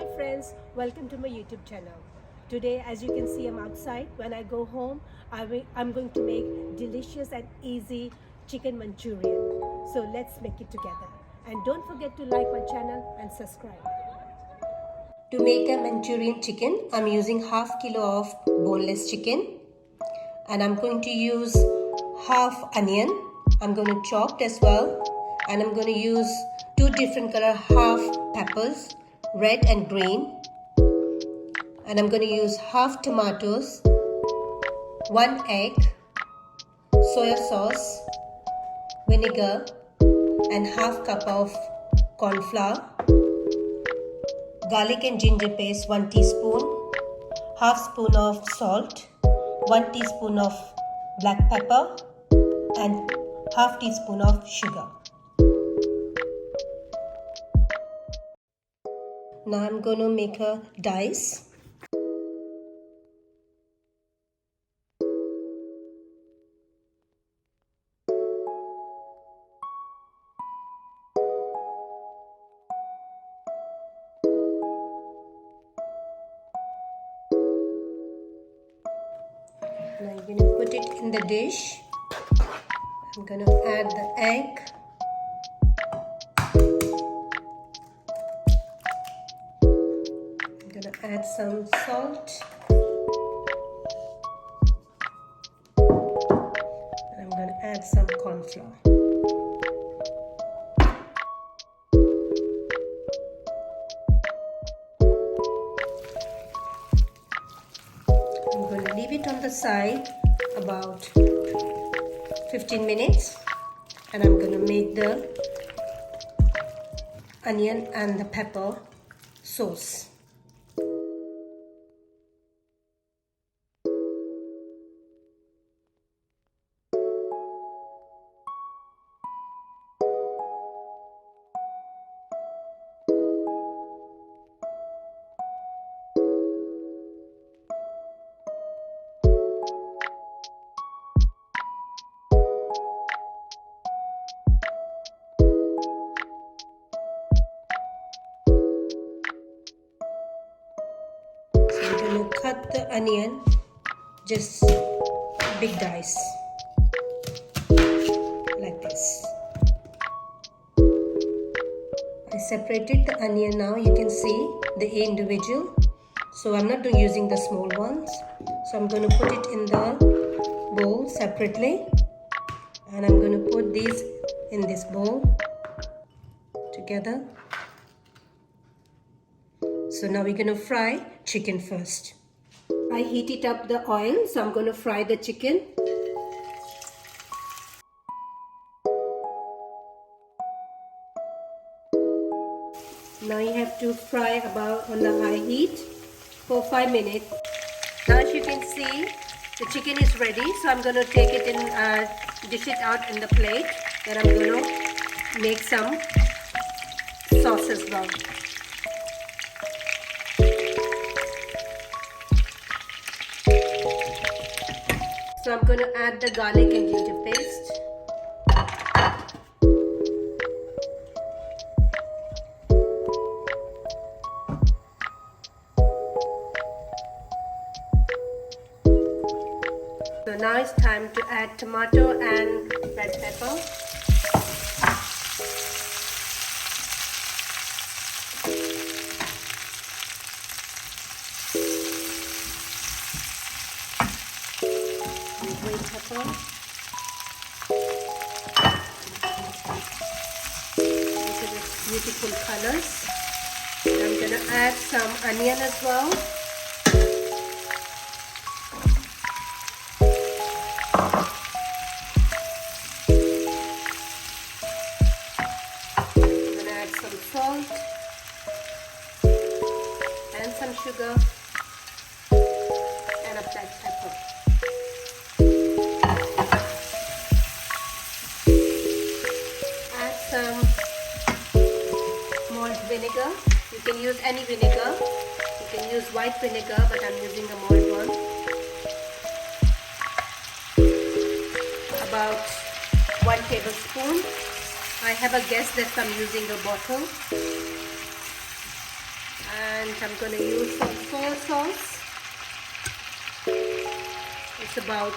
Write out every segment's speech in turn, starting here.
Hi friends, welcome to my YouTube channel. Today, as you can see, I'm outside. When I go home, I'm going to make delicious and easy chicken Manchurian. So let's make it together. And don't forget to like my channel and subscribe. To make a Manchurian chicken, I'm using half kilo of boneless chicken. And I'm going to use half onion. I'm going to chop it as well. And I'm going to use two different color half peppers, red and green. And I'm going to use half tomatoes, 1 egg, soya sauce, vinegar, and half cup of corn flour, garlic and ginger paste 1 teaspoon, half spoon of salt, 1 teaspoon of black pepper, and half teaspoon of sugar. Now I'm going to make a dice. Now I'm going to put it in the dish. I'm going to add the egg. I'm going to add some salt. And I'm going to add some corn flour. I'm going to leave it on the side about 15 minutes and I'm going to make the onion and the pepper sauce. I'm going to cut the onion just big dice like this. I separated the onion now. You can see the individual. So I'm not using the small ones. So I'm going to put it in the bowl separately. And I'm going to put these in this bowl together. So now we're going to fry chicken first. I heated up the oil, so I'm going to fry the chicken. Now you have to fry about on the high heat for 5 minutes. Now as you can see, the chicken is ready. So I'm going to take it and dish it out in the plate. Then I'm going to make some sauce as well. So I'm going to add the garlic and ginger paste. So now it's time to add tomato and red pepper. Green pepper. Look at the beautiful colors. I'm going to add some onion as well. I'm going to add some salt and some sugar and a black pepper. Some malt vinegar. You can use any vinegar. You can use white vinegar, but I'm using a malt one. About 1 tablespoon. I have a guess that I'm using a bottle. And I'm going to use some soy sauce. It's about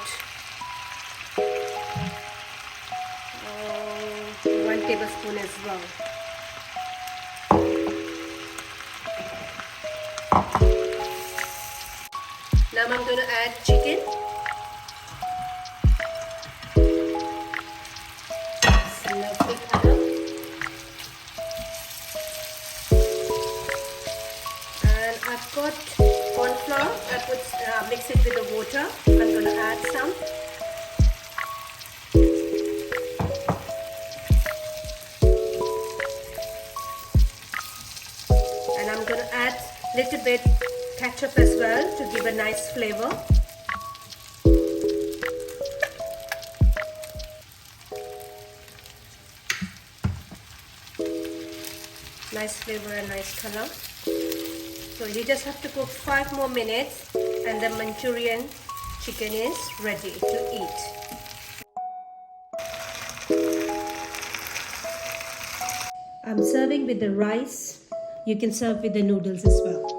1 tablespoon as well. Now I'm going to add chicken. It's a lovely color. And I've got corn flour. I mix it with the water. I'm going to add some. And I'm going to add a little bit ketchup as well to give a nice flavor. Nice flavor and nice color. So you just have to cook 5 more minutes and the Manchurian chicken is ready to eat. I'm serving with the rice. You can serve with the noodles as well.